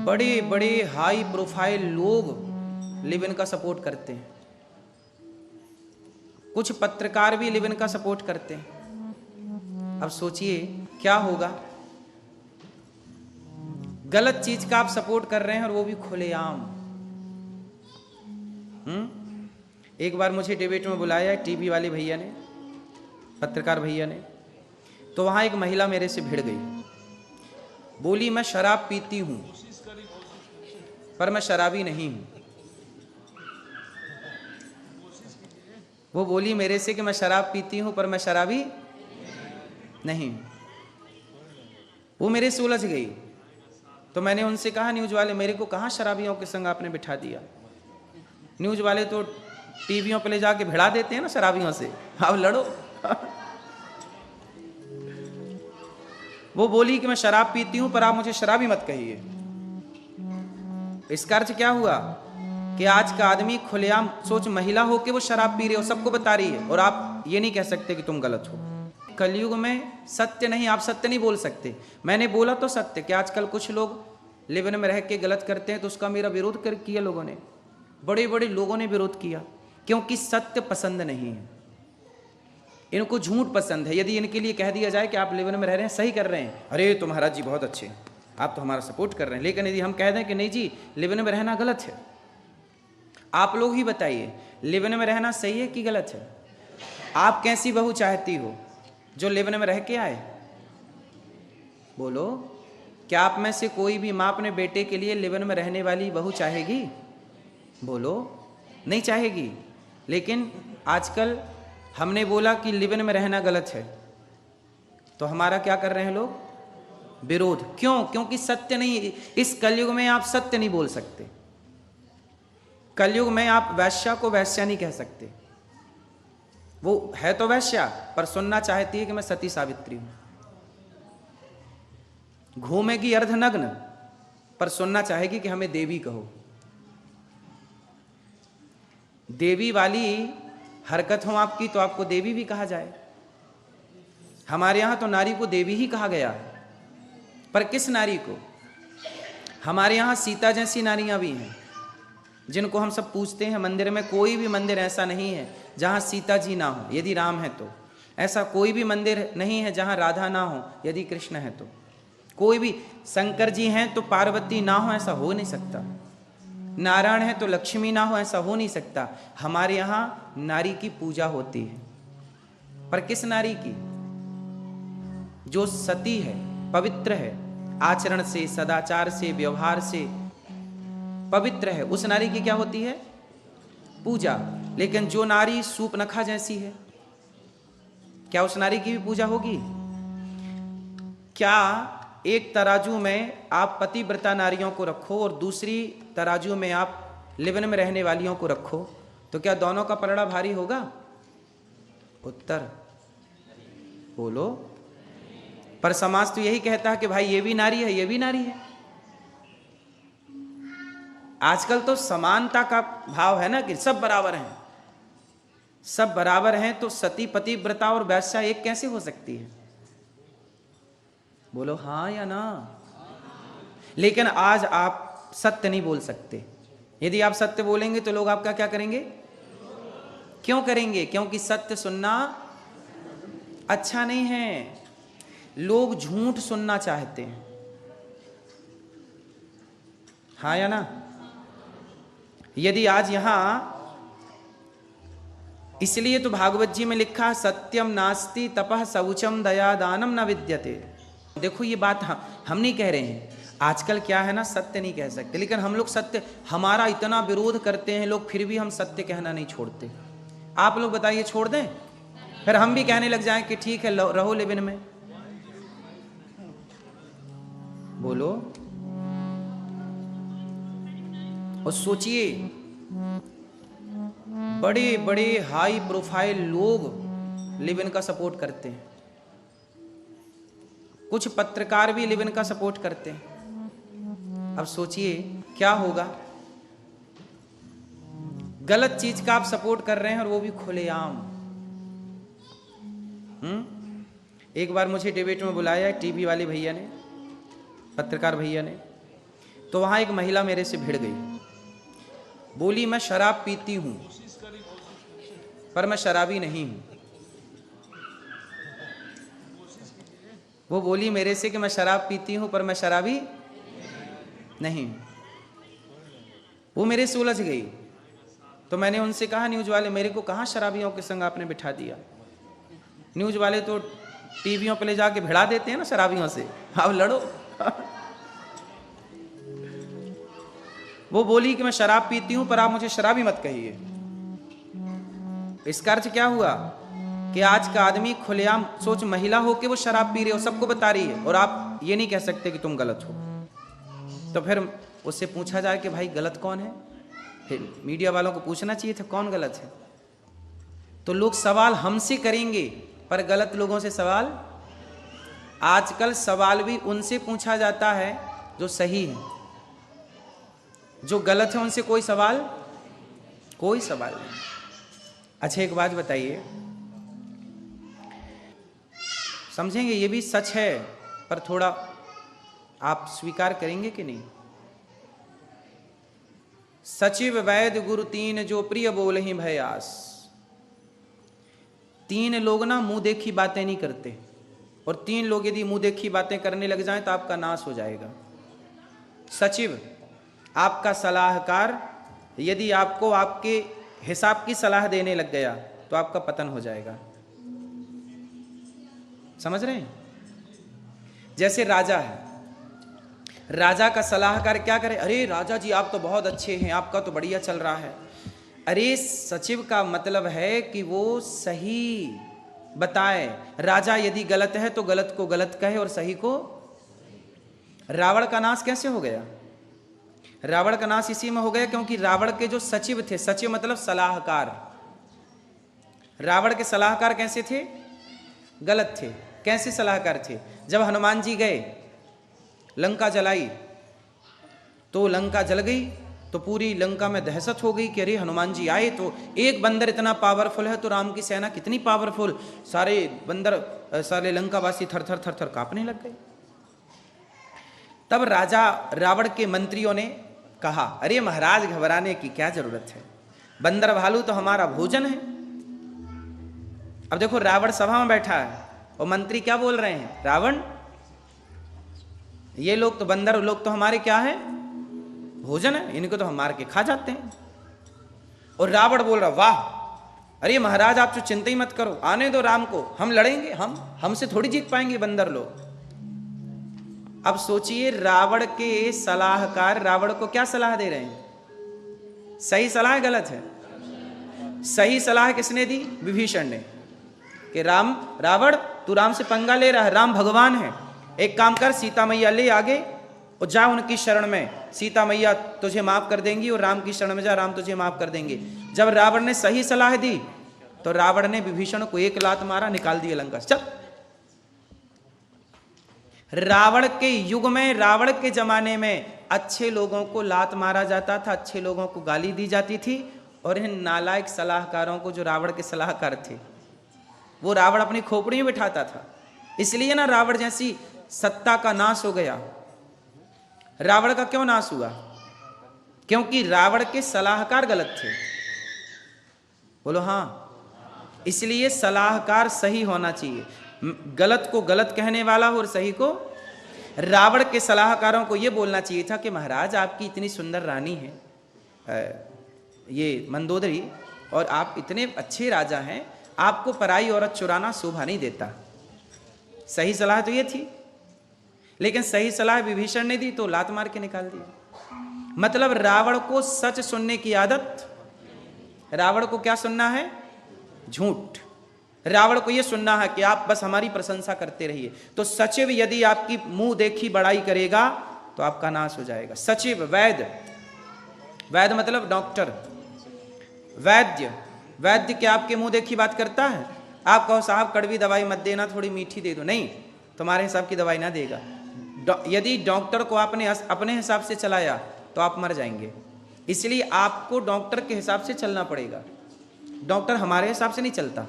बड़े बड़े high profile लोग लिव इन का सपोर्ट करते हैं, कुछ पत्रकार भी लिव इन का सपोर्ट करते हैं। अब सोचिए क्या होगा, गलत चीज का आप सपोर्ट कर रहे हैं और वो भी खुलेआम। एक बार मुझे डिबेट में बुलाया टीवी वाले भैया ने, पत्रकार भैया ने, तो वहां एक महिला मेरे से भिड़ गई, बोली मैं शराब पीती हूं पर मैं शराबी नहीं हूं। वो बोली मेरे से कि मैं शराब पीती हूं पर मैं शराबी नहीं हूं। वो मेरे से उलझ गई, तो मैंने उनसे कहा न्यूज वाले मेरे को कहां शराबियों के संग आपने बिठा दिया। न्यूज वाले तो टीवियों पे ले जाके भिड़ा देते हैं ना शराबियों से, आप लड़ो। वो बोली कि मैं शराब पीती हूं पर आप मुझे शराबी मत कहिए। इसका अर्थ क्या हुआ कि आज का आदमी खुलेआम, सोच महिला हो के वो शराब पी रही हो, सबको बता रही है, और आप ये नहीं कह सकते कि तुम गलत हो। कलयुग में सत्य नहीं, आप सत्य नहीं बोल सकते। मैंने बोला तो सत्य कि आजकल कुछ लोग लिव इन में रह के गलत करते हैं, तो उसका मेरा विरोध किया लोगों ने, बड़े बड़े लोगों ने विरोध किया, क्योंकि सत्य पसंद नहीं है, इनको झूठ पसंद है। यदि इनके लिए कह दिया जाए कि आप लिव इन में रह रहे हैं, सही कर रहे हैं, अरे तो महाराज जी बहुत अच्छे, आप तो हमारा सपोर्ट कर रहे हैं। लेकिन यदि हम कह दें कि नहीं जी लिव इन में रहना गलत है, आप लोग ही बताइए लिव इन में रहना सही है कि गलत है? आप कैसी बहू चाहती हो जो लिव इन में रह के आए? बोलो, क्या आप में से कोई भी माँ अपने बेटे के लिए लिव इन में रहने वाली बहू चाहेगी? बोलो, नहीं चाहेगी। लेकिन आजकल हमने बोला कि लिव इन में रहना गलत है, तो हमारा क्या कर रहे हैं लोग? विरोध। क्यों? क्योंकि सत्य नहीं। इस कलयुग में आप सत्य नहीं बोल सकते। कलयुग में आप वैश्या को वैश्या नहीं कह सकते। वो है तो वैश्या, पर सुनना चाहती है कि मैं सती सावित्री हूं। घूमेगी अर्धनग्न, पर सुनना चाहेगी कि हमें देवी कहो। देवी वाली हरकत हो आपकी तो आपको देवी भी कहा जाए। हमारे यहां तो नारी को देवी ही कहा गया है, पर किस नारी को? हमारे यहां सीता जैसी नारियां भी हैं जिनको हम सब पूछते हैं। मंदिर में कोई भी मंदिर ऐसा नहीं है जहां सीता जी ना हो, यदि राम है तो। ऐसा कोई भी मंदिर नहीं है जहां राधा ना हो, यदि कृष्ण है तो। कोई भी, शंकर जी हैं तो पार्वती ना हो, ऐसा हो नहीं सकता। नारायण है तो लक्ष्मी ना हो, ऐसा हो नहीं सकता। हमारे यहां नारी की पूजा होती है, पर किस नारी की? जो सती है, पवित्र है, आचरण से, सदाचार से, व्यवहार से पवित्र है, उस नारी की क्या होती है? पूजा। लेकिन जो नारी सूपनखा जैसी है, क्या उस नारी की भी पूजा होगी? क्या एक तराजू में आप पतिव्रता नारियों को रखो और दूसरी तराजू में आप लिव इन में रहने वालियों को रखो, तो क्या दोनों का पलड़ा भारी होगा? उत्तर बोलो। पर समाज तो यही कहता है कि भाई ये भी नारी है, ये भी नारी है। आजकल तो समानता का भाव है ना, कि सब बराबर हैं। सब बराबर हैं तो सती, पतिव्रता और वैश्या एक कैसे हो सकती है? बोलो हाँ या ना। लेकिन आज आप सत्य नहीं बोल सकते। यदि आप सत्य बोलेंगे तो लोग आपका क्या करेंगे? क्यों करेंगे? क्योंकि सत्य सुनना अच्छा नहीं है। लोग झूठ सुनना चाहते हैं, हाँ या ना। यदि आज यहां, इसलिए तो भागवत जी में लिखा सत्यम नास्ति तपः शौचम दया दानम न विद्यते। देखो ये बात हम नहीं कह रहे हैं। आजकल क्या है ना, सत्य नहीं कह सकते, लेकिन हम लोग सत्य, हमारा इतना विरोध करते हैं लोग, फिर भी हम सत्य कहना नहीं छोड़ते। आप लोग बताइए, छोड़ दें? फिर हम भी कहने लग जाएं कि ठीक है रहो लिव इन में। बोलो। और सोचिए, बड़े बड़े हाई प्रोफाइल लोग लिव इन का सपोर्ट करते हैं, कुछ पत्रकार भी लिव इन का सपोर्ट करते हैं। अब सोचिए क्या होगा, गलत चीज का आप सपोर्ट कर रहे हैं और वो भी खुलेआम। एक बार मुझे डिबेट में बुलाया टीवी वाले भैया ने, पत्रकार भैया ने, तो वहां एक महिला मेरे से भिड़ गई, बोली मैं शराब पीती हूं पर मैं शराबी नहीं हूं। वो बोली मेरे से कि मैं शराब पीती हूं पर मैं शराबी नहीं हूं। वो मेरे से उलझ गई। तो मैंने उनसे कहा, न्यूज वाले मेरे को कहां शराबियों के संग आपने बिठा दिया? न्यूज वाले तो टीवियों पे ले जाके भिड़ा देते हैं ना शराबियों से, आप लड़ो। वो बोली कि मैं शराब पीती हूं पर आप मुझे शराबी मत कहिए। इसका अर्थ क्या हुआ कि आज का आदमी खुलेआम, सोच महिला हो कि वो शराब पी रही हो, सबको बता रही है, और आप ये नहीं कह सकते कि तुम गलत हो। तो फिर उससे पूछा जाए कि भाई गलत कौन है? फिर मीडिया वालों को पूछना चाहिए था कौन गलत है। तो लोग सवाल हमसे करेंगे पर गलत लोगों से सवाल, आजकल सवाल भी उनसे पूछा जाता है जो सही है, जो गलत है उनसे कोई सवाल नहीं। अच्छा एक बात बताइए, समझेंगे ये भी सच है पर थोड़ा आप स्वीकार करेंगे कि नहीं? सचिव वैद्य गुरु तीन जो प्रिय बोलहि भयास। तीन लोग ना मुंह देखी बातें नहीं करते, और तीन लोग यदि मुंह देखी बातें करने लग जाएं तो आपका नाश हो जाएगा। सचिव आपका सलाहकार यदि आपको आपके हिसाब की सलाह देने लग गया तो आपका पतन हो जाएगा। समझ रहे हैं? जैसे राजा है, राजा का सलाहकार क्या करे? अरे राजा जी आप तो बहुत अच्छे हैं, आपका तो बढ़िया चल रहा है। अरे सचिव का मतलब है कि वो सही बताए। राजा यदि गलत है तो गलत को गलत कहे और सही को। रावण का नाश कैसे हो गया? रावण का नाश इसी में हो गया क्योंकि रावण के जो सचिव थे, सचिव मतलब सलाहकार, रावण के सलाहकार कैसे थे? गलत थे। कैसे सलाहकार थे? जब हनुमान जी गए लंका जलाई तो लंका जल गई, तो पूरी लंका में दहशत हो गई कि अरे हनुमान जी आए तो एक बंदर इतना पावरफुल है तो राम की सेना कितनी पावरफुल। सारे बंदर, सारे लंकावासी थर थर थर थर कांपने लग गए। तब राजा रावण के मंत्रियों ने कहा, अरे महाराज घबराने की क्या जरूरत है, बंदर भालू तो हमारा भोजन है। अब देखो रावण सभा में बैठा है और मंत्री क्या बोल रहे हैं? रावण ये लोग तो बंदर लोग तो हमारे क्या है? भोजन है, इनको तो हम मार के खा जाते हैं। और रावण बोल रहा, वाह अरे महाराज आप तो चिंता ही मत करो, आने दो राम को, हम लड़ेंगे, हमसे थोड़ी जीत पाएंगे बंदर लोग। अब सोचिए रावण के सलाहकार रावण को क्या सलाह दे रहे हैं? सही सलाह है गलत है? सही सलाह किसने दी? विभीषण ने, कि रावण तू राम से पंगा ले रहा है, राम भगवान है, एक काम कर सीता मैया ले आगे और जा उनकी शरण में, सीता मैया तुझे माफ कर देंगी, और राम की शरण में जा, राम तुझे माफ कर देंगे। जब रावण ने सही सलाह दी तो रावण ने विभीषण को एक लात मारा, निकाल दिया लंका से। चल, रावण के युग में, रावण के जमाने में अच्छे लोगों को लात मारा जाता था, अच्छे लोगों को गाली दी जाती थी, और इन नालायक सलाहकारों को, जो रावण के सलाहकार थे, वो रावण अपनी खोपड़ी में बिठाता था। इसलिए ना रावण जैसी सत्ता का नाश हो गया। रावण का क्यों नाश हुआ? क्योंकि रावण के सलाहकार गलत थे। बोलो हाँ। इसलिए सलाहकार सही होना चाहिए, गलत को गलत कहने वाला हो और सही को। रावण के सलाहकारों को यह बोलना चाहिए था कि महाराज आपकी इतनी सुंदर रानी है ये मंदोदरी, और आप इतने अच्छे राजा हैं, आपको पराई औरत चुराना शोभा नहीं देता। सही सलाह तो ये थी, लेकिन सही सलाह विभीषण ने दी तो लात मार के निकाल दिया। मतलब रावण को सच सुनने की आदत, रावण को क्या सुनना है? झूठ। रावण को यह सुनना है कि आप बस हमारी प्रशंसा करते रहिए। तो सचिव यदि आपकी मुंह देखी बड़ाई करेगा तो आपका नाश हो जाएगा। सचिव वैद्य, वैद्य मतलब डॉक्टर, वैद्य, वैद्य क्या आपके मुंह देखी बात करता है? आप कहो साहब कड़वी दवाई मत देना, थोड़ी मीठी दे दो, नहीं, तुम्हारे हिसाब की दवाई ना देगा। यदि डॉक्टर को आपने अपने हिसाब से चलाया तो आप मर जाएंगे। इसलिए आपको डॉक्टर के हिसाब से चलना पड़ेगा। डॉक्टर हमारे हिसाब से नहीं चलता।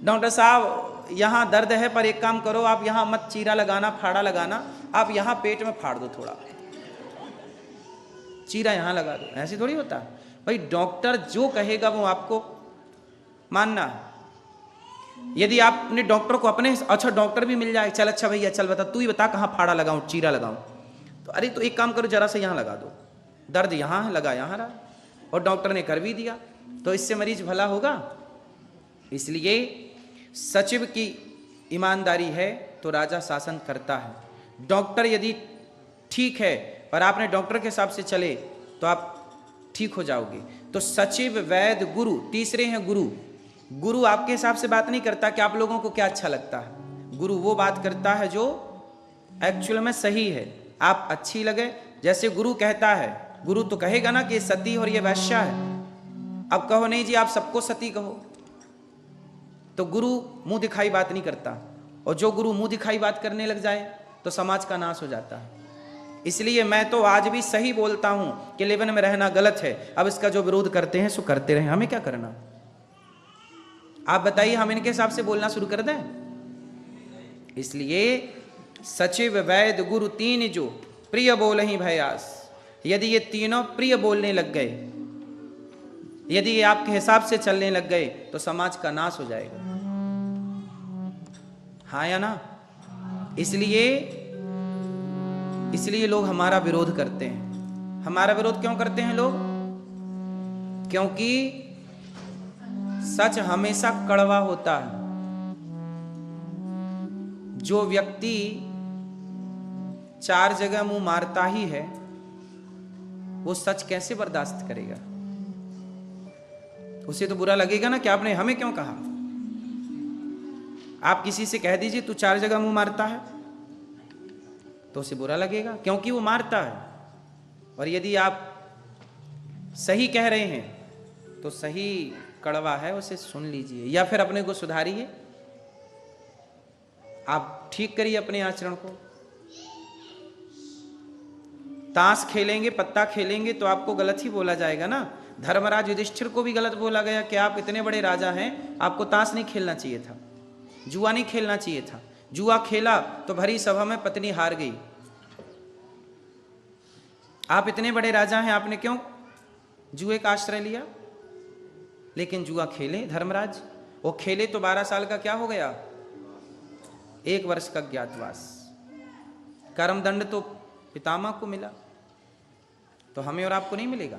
डॉक्टर साहब यहाँ दर्द है पर एक काम करो, आप यहाँ मत चीरा लगाना, फाड़ा लगाना, आप यहाँ पेट में फाड़ दो थोड़ा, चीरा यहाँ लगा दो, ऐसे थोड़ी होता भाई। डॉक्टर जो कहेगा वो आपको मानना है। यदि आप अपने डॉक्टर को अपने, अच्छा डॉक्टर भी मिल जाए, चल अच्छा भैया चल बता, तू ही बता कहाँ फाड़ा लगाऊं, चीरा लगाऊं, तो अरे तो एक काम करो जरा से यहाँ लगा दो, दर्द यहाँ है, लगा यहाँ रहा, और डॉक्टर ने कर भी दिया, तो इससे मरीज भला होगा। इसलिए सचिव की ईमानदारी है तो राजा शासन करता है। डॉक्टर यदि ठीक है पर आपने डॉक्टर के हिसाब से चले तो आप ठीक हो जाओगे। तो सचिव, वैद्य, गुरु, तीसरे हैं गुरु। गुरु आपके हिसाब से बात नहीं करता कि आप लोगों को क्या अच्छा लगता है। गुरु वो बात करता है जो एक्चुअल में सही है, आप अच्छी लगे। जैसे गुरु कहता है, गुरु तो कहेगा ना कि ये सती और ये वैश्या है, अब कहो नहीं जी आप सबको सती कहो, तो गुरु मुंह दिखाई बात नहीं करता। और जो गुरु मुंह दिखाई बात करने लग जाए तो समाज का नाश हो जाता है। इसलिए मैं तो आज भी सही बोलता हूं कि लेवन में रहना गलत है। अब इसका जो विरोध करते हैं सो करते रहे, हमें क्या करना। आप बताइए हम इनके हिसाब से बोलना शुरू कर दें। इसलिए सचिव, वैद्य, गुरु तीन जो प्रिय बोल ही भयास, यदि ये तीनों प्रिय बोलने लग गए, यदि ये आपके हिसाब से चलने लग गए तो समाज का नाश हो जाएगा। हाँ या ना। इसलिए लोग हमारा विरोध करते हैं। हमारा विरोध क्यों करते हैं लोग? क्योंकि सच हमेशा कड़वा होता है। जो व्यक्ति चार जगह मुंह मारता ही है वो सच कैसे बर्दाश्त करेगा? उसे तो बुरा लगेगा ना कि आपने हमें क्यों कहा। आप किसी से कह दीजिए तू चार जगह मुंह मारता है तो उसे बुरा लगेगा, क्योंकि वो मारता है। और यदि आप सही कह रहे हैं तो सही कड़वा है, उसे सुन लीजिए या फिर अपने को सुधारिए, आप ठीक करिए अपने आचरण को। ताश खेलेंगे, पत्ता खेलेंगे तो आपको गलत ही बोला जाएगा ना। धर्मराज युधिष्ठिर को भी गलत बोला गया कि आप इतने बड़े राजा हैं, आपको ताश नहीं खेलना चाहिए था, जुआ नहीं खेलना चाहिए था। जुआ खेला तो भरी सभा में पत्नी हार गई। आप इतने बड़े राजा हैं, आपने क्यों जुए का आश्रय लिया? लेकिन जुआ खेले धर्मराज, वो खेले तो 12 साल का क्या हो गया, 1 वर्ष का ज्ञातवास। कर्मदंड तो पितामह को मिला, तो हमें और आपको नहीं मिलेगा।